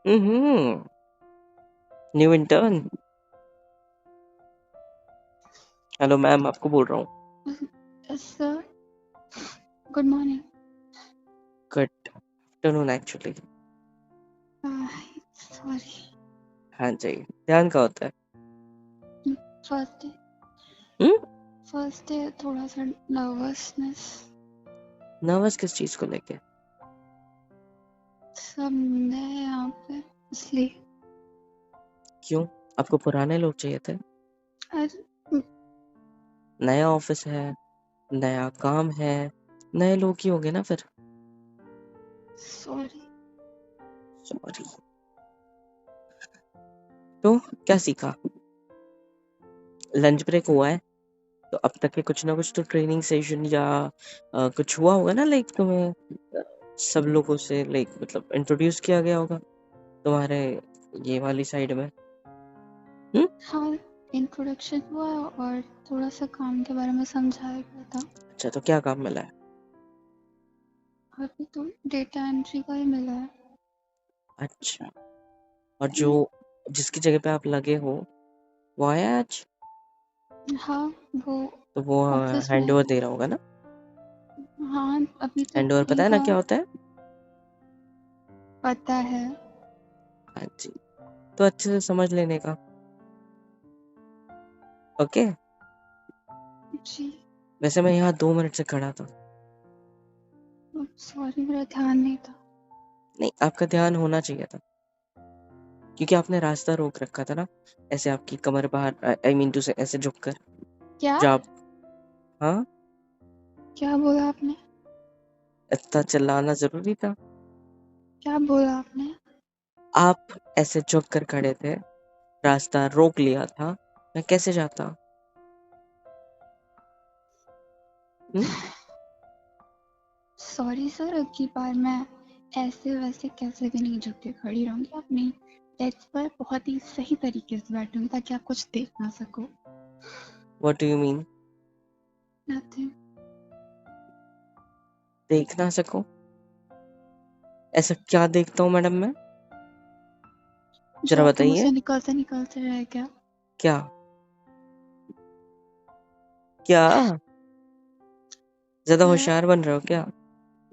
हम्म। New intern. Hello ma'am, आपको बोल रहा हूँ। Yes, sir. Good morning. Good afternoon actually. Sorry. हाँ जी। ध्यान का होता है। First day. हम्म। First day थोड़ा सा nervousness. नर्वस किस चीज को लेके? सब नए यहाँ पे इसलिए। क्यों? आपको पुराने लोग चाहिए थे? अरे नया ऑफिस है, नया काम है, नए लोग ही होंगे ना फिर। सॉरी। सॉरी। तो क्या सीखा? लंच ब्रेक हुआ है तो अब तक के कुछ ना कुछ तो ट्रेनिंग सेशन या कुछ हुआ होगा ना, लाइक तुम्हें सब लोगों से लाइक मतलब इंट्रोड्यूस किया गया होगा तुम्हारे ये वाली साइड में। हम्म। हाँ, इंट्रोडक्शन हुआ और थोड़ा सा काम के बारे में समझाया गया था। अच्छा, तो क्या काम मिला है? अभी तो डेटा एंट्री का ही मिला है। अच्छा, और जो जिसकी जगह पे आप लगे हो वो आया आज? हाँ, वो तो वो ऑफिस हैंड में। ओवर दे रहा होगा ना? हाँ, अभी तक हैंड ओवर पता है ना देगा। क्या होता है? पता है। हाँ जी। तो अच्छे से समझ लेने का। ओके। जी। वैसे मैं यहाँ 2 मिनट से खड़ा था। सॉरी, मेरा ध्यान नहीं था। नहीं, आपका ध्यान होना चाहिए था क्योंकि आपने रास्ता रोक रखा था ना, ऐसे आपकी कमर बाहर, आई मीन टू से ऐसे झुककर। क्या? जो आप, हाँ, क्या बोला आपने? इतना चिल्लाना जरूरी था? क्या बोला आपने? आप ऐसे झुक कर खड़े थे, रास्ता रोक लिया था, मैं कैसे जाता? हम्म? सॉरी सर, अब की बार मैं ऐसे वैसे कैसे भी नहीं झुक के खड़ी रहूंगी। अपनी डेस्क पर बहुत ही सही तरीके से बैठूंगी ताकि आप कुछ देख ना सको। What do you mean? Nothing. देख ना सको? ऐसा क्या देखता हूँ मैडम मैं? जो जरा आपके मुंह बताइए। से निकलते रहे क्या? क्या? क्या? ज्यादा मैं होशियार बन रहे हो क्या?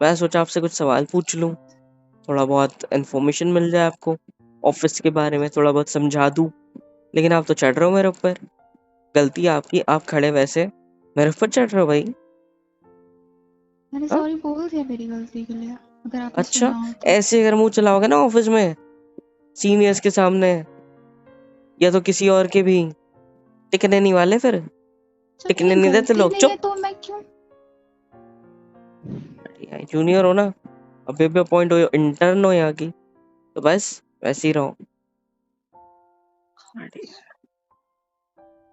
मैं सोचा आपसे कुछ सवाल पूछ लूं, थोड़ा बहुत इन्फॉर्मेशन मिल जाए आपको, ऑफिस के बारे में थोड़ा बहुत समझा दूं। लेकिन आप तो चढ़ रहे हो मेरे ऊपर। गलती आपकी, आप खड़े वैसे मेरे ऊपर चढ़ रहे हो भाई। मैंने हाँ? सॉरी बोल दिया मेरी गलती के लिए, अगर आपने अच्छा, सुना हो तो। ऐसे अगर मुंह चलाओगे ना ऑफिस में सीनियर्स के सामने या तो किसी और के भी, टिकने नहीं वाले फिर। जब टिकने मेरी नहीं देते गलती लोग, नहीं है चुप। तो मैं क्यों? जूनियर हो ना, अभी भी अपॉइंट हो, इंटर्न हो यहाँ की, तो बस वैसे ही रहो।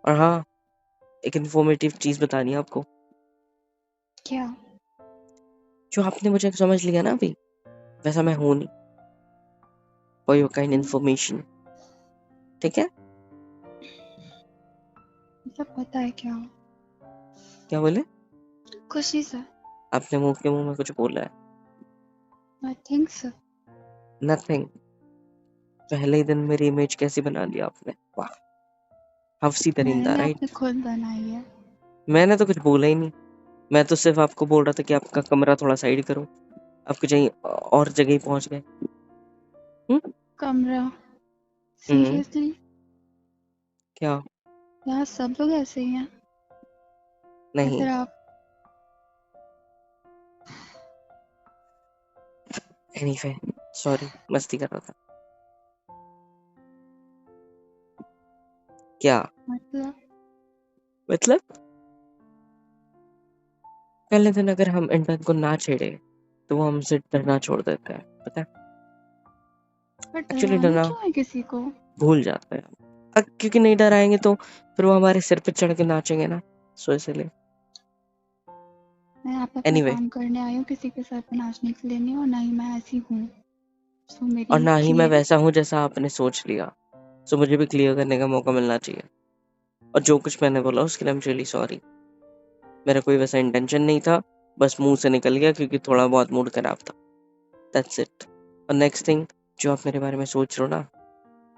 और हाँ, एक इन्फॉर्मेटिव चीज बतानी है आपको। क्या? जो आपने मुझे समझ लिया ना अभी, वैसा मैं हूं नहीं। For your kind information. ठीक है? मतलब पता है क्या? क्या बोले? खुशी से। आपने मुंह के मुंह में कुछ बोला है? Nothing sir. नथिंग। पहले ही दिन मेरी इमेज कैसी बना दी आपने, वाह। हफ्सी मैंने दरिंदा, नहीं, आपने राइट? खुद बनाई है। मैंने तो कुछ बोला ही नहीं। मैं तो सिर्फ आपको बोल रहा था कि आपका कमरा थोड़ा साइड करो, आप कहीं और जगह ही पहुंच गए। हम्म। कमरा? हम्म। सीरियसली? क्या? यहाँ सब लोग ऐसे ही हैं या नहीं। फिर आप? एनीवे, सॉरी, मस्ती कर रहा था। क्या मतलब? मतलब? पहले दिन अगर हम इंटर्न को ना छेड़े तो वो हमसे डरना छोड़ देता है, पता है? पर एक्चुअली डराना डरना क्यों है किसी को? भूल जाता है। क्योंकि नहीं डराएंगे तो फिर वो हमारे सिर पे चढ़ के नाचेंगे ना, सो इसलिए। मैं यहाँ पे अपना एनीवे, काम करने आई हूँ, किसी के सर पे नाचने के लिए नहीं, और ना ही मैं ऐसी हूँ। सो और मेरी ना ही मैं क्लियर। वैसा हूँ जैसा आपने सोच लिया। सो मुझे भी क्लियर करने का मौका मिलना चाहिए। और जो कुछ मैंने बोला उसके लिए आई एम रियली सॉरी। मेरा कोई वैसा इंटेंशन नहीं था, बस मुंह से निकल गया क्योंकि थोड़ा बहुत मूड खराब था। That's it. और नेक्स्ट थिंग, जो आप मेरे बारे में सोच रहे हो ना,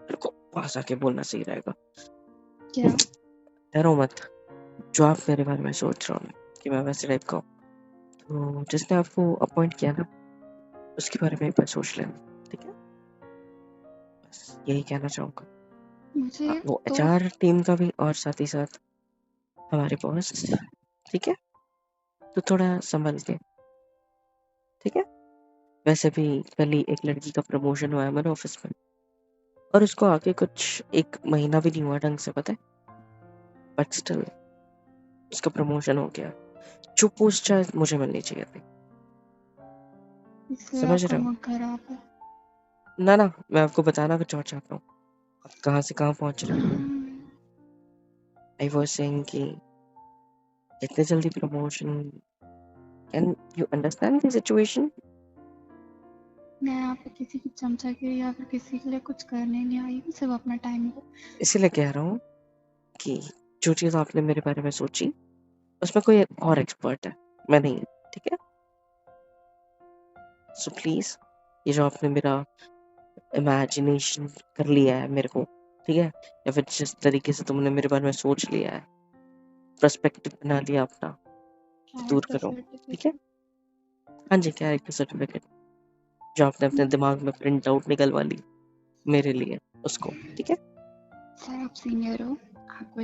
मेरे को पास आके बोलना सही रहेगा। क्या? डरो मत। जो आप मेरे बारे में सोच रहे हो कि मैं वैसे टाइप का हूँ, तो जिसने आपको अपॉइंट किया ना, उसके बारे में एक बार सोच लेना, ठीक है? बस यही कहना चाहूँगा। मुझे वो तो एचआर टीम का भी और साथ ही साथ हमारे बॉस, ठीक है? तो थोड़ा संभल के, ठीक है? वैसे भी कल ही एक लड़की का प्रमोशन हुआ है मेरे ऑफिस में, और उसको आगे कुछ 1 महीना भी नहीं हुआ ढंग से, पता है? बट स्टिल उसका प्रमोशन हो गया। जो पोस्ट शायद मुझे मिलनी चाहिए थी। इसलिए समझ आपका रहे हो? मूड खराब है। ना ना, मैं आपको बताना कुछ और चाहता हूँ। आप कहाँ से कहाँ पहुँच रहे हो। आई वाज सेइंग कि इतने जल्दी promotion, can you understand the situation? मैं यहाँ पे किसी की चमचागिरी या फिर किसी के लिए कुछ करने नहीं आई हूँ, सिर्फ अपना टाइम दो। इसीलिए कह रहा हूँ कि जो चीज़ आपने मेरे बारे में सोची, उसमें कोई और एक्सपर्ट है, मैं नहीं, ठीक है? सो प्लीज, ये जो आपने मेरा इमेजिनेशन कर लिया है मेरे को, ठीक है, या फिर जिस तरीके से तुमने मेरे बारे में सोच लिया है, पर्सपेक्टिव बना लिया अपना, दूर कैरेक्टर करो, ठीक है? सर्टिफिकेट। हाँ जी, कैरेक्टर सर्टिफिकेट जो आपने अपने दिमाग में प्रिंट आउट निकलवा ली मेरे लिए, उसको, ठीक है? सर आप सीनियर हो, आपको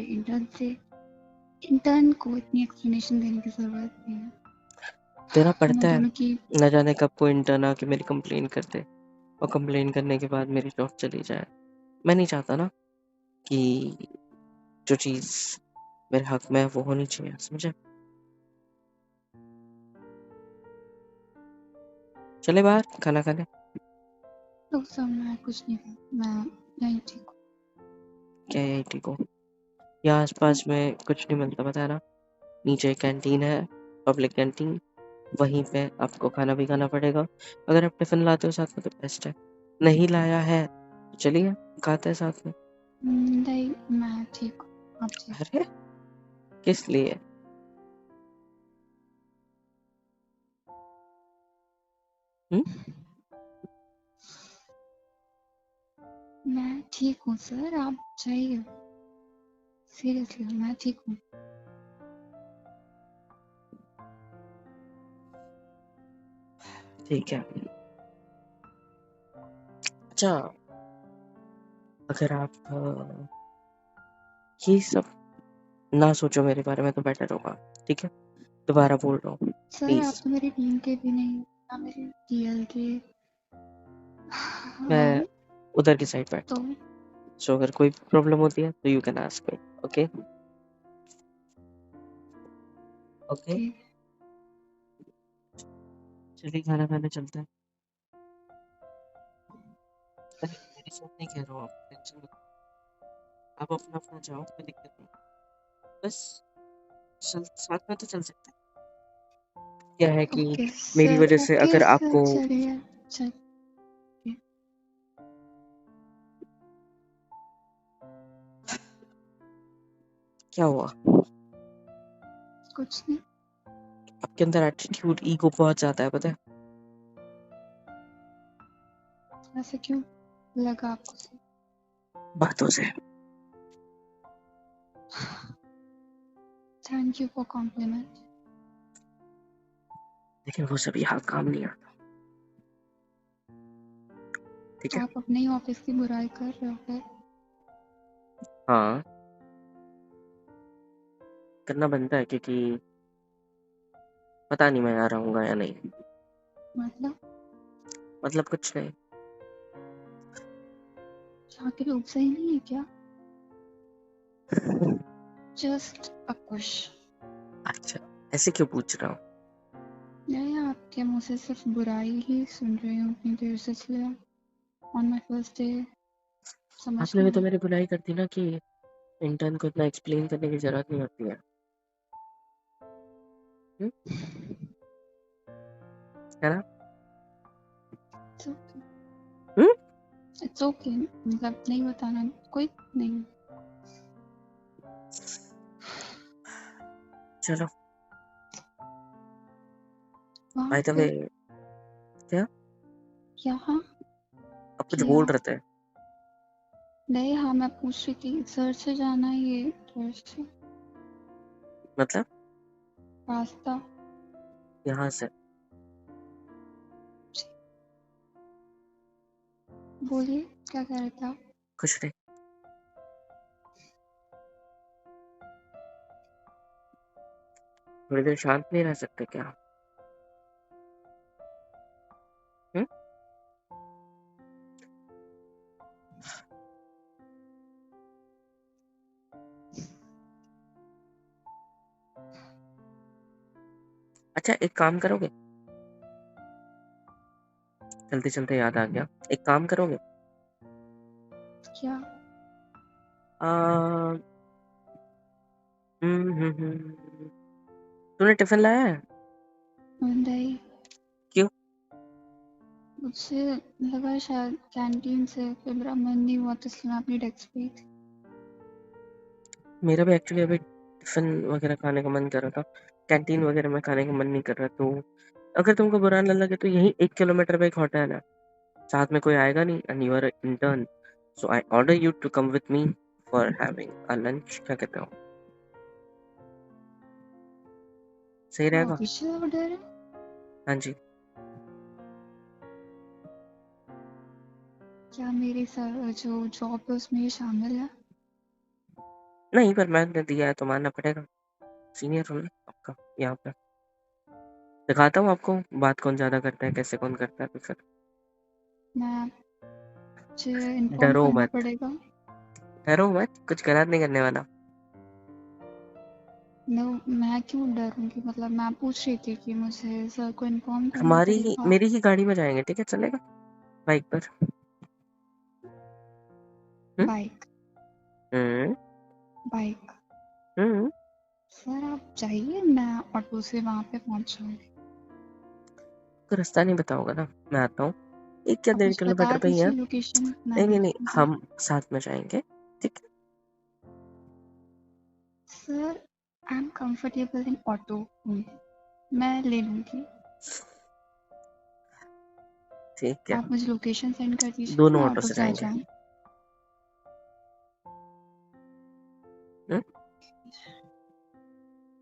इंटर्न को इतनी एक्सप्लेनेशन देने की जरूरत नहीं है। देना हम पड़ता है, दोनों की न जाने कब कोई इंटर्न आके मेरी कंप्लेन कर दे, और कंप्लेन करने के बाद मेरी जॉब चली जाए। मैं नहीं चाहता ना कि जो चीज़ मेरे हक में है वो होनी चाहिए, समझे? चले बाहर खाना खाने। तो सर मैं कुछ नहीं कर, मैं नहीं ठीक क्या यही ठीक हो? यहाँ आसपास में कुछ नहीं मिलता, पता है ना? नीचे एक कैंटीन है, पब्लिक कैंटीन, वहीं पे आपको खाना भी खाना पड़ेगा। अगर आप टिफिन लाते हो साथ में तो बेस्ट है, नहीं लाया है तो चलिए खाते हैं साथ में। हूँ। नहीं मैं ठीक हूँ, आप ठीक। अरे किस लिए? हम्म? मैं ठीक हूँ सर, आप जाइए। सीरियसली मैं ठीक हूँ। ठीक है। अच्छा, अगर आप ये सब ना सोचो मेरे बारे में तो बेटर होगा, ठीक है? दोबारा बोल रहा हूँ, सर आप प्लीज। तो मेरी टीम के भी नहीं, ना मेरे टीएल के। मैं उधर की साइड तो बैठता हूँ, सो अगर कोई प्रॉब्लम होती है तो you can ask me, okay? Okay, ठीक। चलिए खाना खाने चलते हैं। अरे मेरे साथ नहीं कह रहा हूँ, आप टेंशन मत, आप अपना अपना जाओ, कोई दिक्कत नहीं। बस साथ में तो चल सकते हैं। क्या है कि मेरी वजह से ओके अगर सर आपको चलिए। चल क्या हुआ? कुछ नहीं। आपके अंदर एटीट्यूड, ईगो बहुत ज्यादा है, पता है? ऐसे क्यों लगा आपको सर? बातों से। Thank you for compliment. लेकिन वो सब यहाँ काम नहीं आता, ठीक है? आप अपने ही ऑफिस की बुराई कर रहे हो फिर? हाँ, करना बनता है, क्योंकि पता नहीं मैं यहाँ रहूंगा या नहीं। मतलब मतलब कुछ नहीं। यहाँ के लोग सही नहीं है क्या? Just a question. अच्छा, ऐसे क्यों पूछ रहा हूँ? नहीं आपके मुंह से सिर्फ बुराई ही सुन रही हूँ इतनी देर से, इसलिए ऑन माई फर्स्ट डे समझ आपने नहीं भी तो आया। मेरी बुराई कर दी ना कि इंटर्न को इतना एक्सप्लेन करने की जरूरत नहीं होती है। हम्म? है ना? It's okay. Hmm? It's okay, मतलब नहीं बताना कोई नहीं। चलो, वहाँ बाय द पे वे, क्या? यहाँ आप कुछ किया। बोल रहे थे। नहीं, हाँ मैं पूछ रही थी सर से जाना है ये से मतलब रास्ता। यहाँ से? बोलिए क्या कह रहे थे आप? कुछ नहीं। थोड़ी देर शांत नहीं रह सकते क्या? हम्म? अच्छा एक काम करोगे, चलते चलते याद आ गया, एक काम करोगे? क्या? आ, तूने टिफिन लाया है? नहीं, क्यों? मुझसे लगा शायद कैंटीन से, फिर मेरा मन नहीं हुआ तो इसलिए मैं अपनी डेस्क पे ही थी। मेरा भी एक्चुअली अभी टिफिन वगैरह खाने का मन कर रहा था, कैंटीन वगैरह में खाने का मन नहीं कर रहा। तो अगर तुमको बुरा न लगे तो यही 1 किलोमीटर पे एक होटल है, साथ में कोई आएगा नहीं and you are intern, so I order you to come with me for having a lunch. क्या कहते हो? सही वो रहेगा? ऑफिशियल ऑर्डर है? हाँ जी। क्या मेरी सर जो जॉब है उसमें ये शामिल है? नहीं पर मैंने दिया है तो मानना पड़ेगा, सीनियर हूँ ना आपका यहाँ पे। दिखाता हूँ आपको बात कौन ज्यादा करता है, कैसे कौन करता है, तो फिर मैं मुझे इन्फॉर्म डरो करना मत, पड़ेगा? डरो मत, कुछ गलत नहीं करने वाला। नो, मैं क्यों डरूंगी? मतलब मैं पूछ रही थी कि मुझे सर को इन्फॉर्म करना हमारी ही पड़ेगा। मेरी ही गाड़ी में जाएंगे, ठीक है, चलेगा बाइक पर। हम्म बाइक? हम्म बाइक? हम्म। सर आप जाइए, मैं ऑटो से वहां पे पहुंच जाऊंगी। तो रास्ता नहीं बताओगे ना, मैं आता हूँ, 1 या 1.5 किलोमीटर बता पे ही है। दीजिए लोकेशन, मैं नहीं नहीं देख नहीं, लूंगी। हम साथ में जाएंगे, ठीक है। Sir I am comfortable in auto, मैं ले लूंगी। ठीक है, आप मुझे लोकेशन सेंड कर दीजिए, दोनों मैं ऑटो ऑटो से से आ जाएंगे। जाऊंगी। हम्म?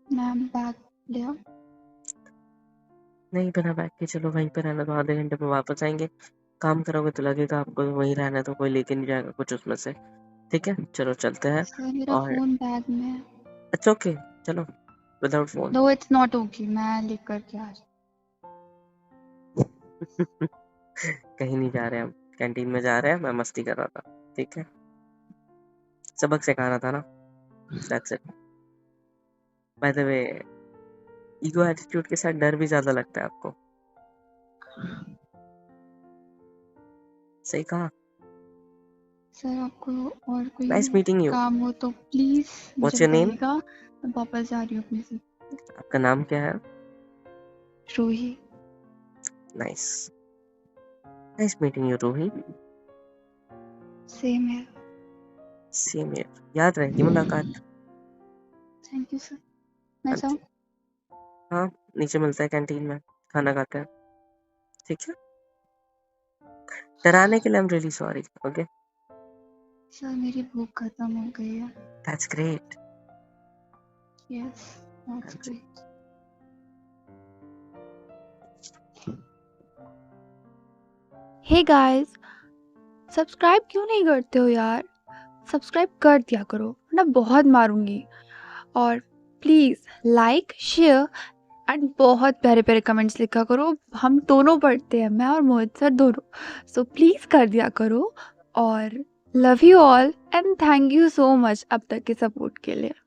मैम बैग ले आओ। नहीं बिना बैग के चलो, वहीं पे रहना, तो आधे घंटे में वापस आएंगे। काम करोगे तो लगेगा आपको वहीं रहना, तो कोई लेके नहीं जाएगा कुछ उसमें से। ठीक है चलो चलते हैं। सर मेरा और फोन बैग में है। अच्छा ओके, चलो without phone. No it's not okay, मैं लेकर के आ जाऊँ। कहीं नहीं जा रहे हम, कैंटीन में जा रहे हैं, मैं मस्ती कर रहा था, ठीक है, सबक सिखाना था ना, that's it. By the way, ego attitude के साथ डर भी ज्यादा लगता है आपको, सही कहा। सर आपको और कोई नाइस मीटिंग यू। काम हो तो प्लीज मुझे व्हाट्स योर नेम? बताइएगा, मैं वापस जा रही हूँ अपनी सीट पे। आपका नाम क्या है? Ruhi. Nice, nice meeting you Ruhi. Same है। सेम हियर, याद रहेगी मुलाकात। Thank you sir. मैं हाँ जाऊँ? जी, हाँ, नीचे मिलता है कैंटीन में, खाना खाते हैं, ठीक है। डराने के लिए I am really sorry, okay. Sir मेरी भूख खत्म हो गई है। That's great. यस, दैट्स हाँ जी। ग्रेट। हे गाइस, सब्सक्राइब क्यों नहीं करते हो यार? सब्सक्राइब कर दिया करो वरना बहुत मारूंगी। और प्लीज़ लाइक, शेयर एंड बहुत प्यारे प्यारे कमेंट्स लिखा करो। हम दोनों पढ़ते हैं, मैं और मोहित सर दोनों। सो प्लीज़ कर दिया करो। और love you all and thank you so much अब तक के सपोर्ट के लिए।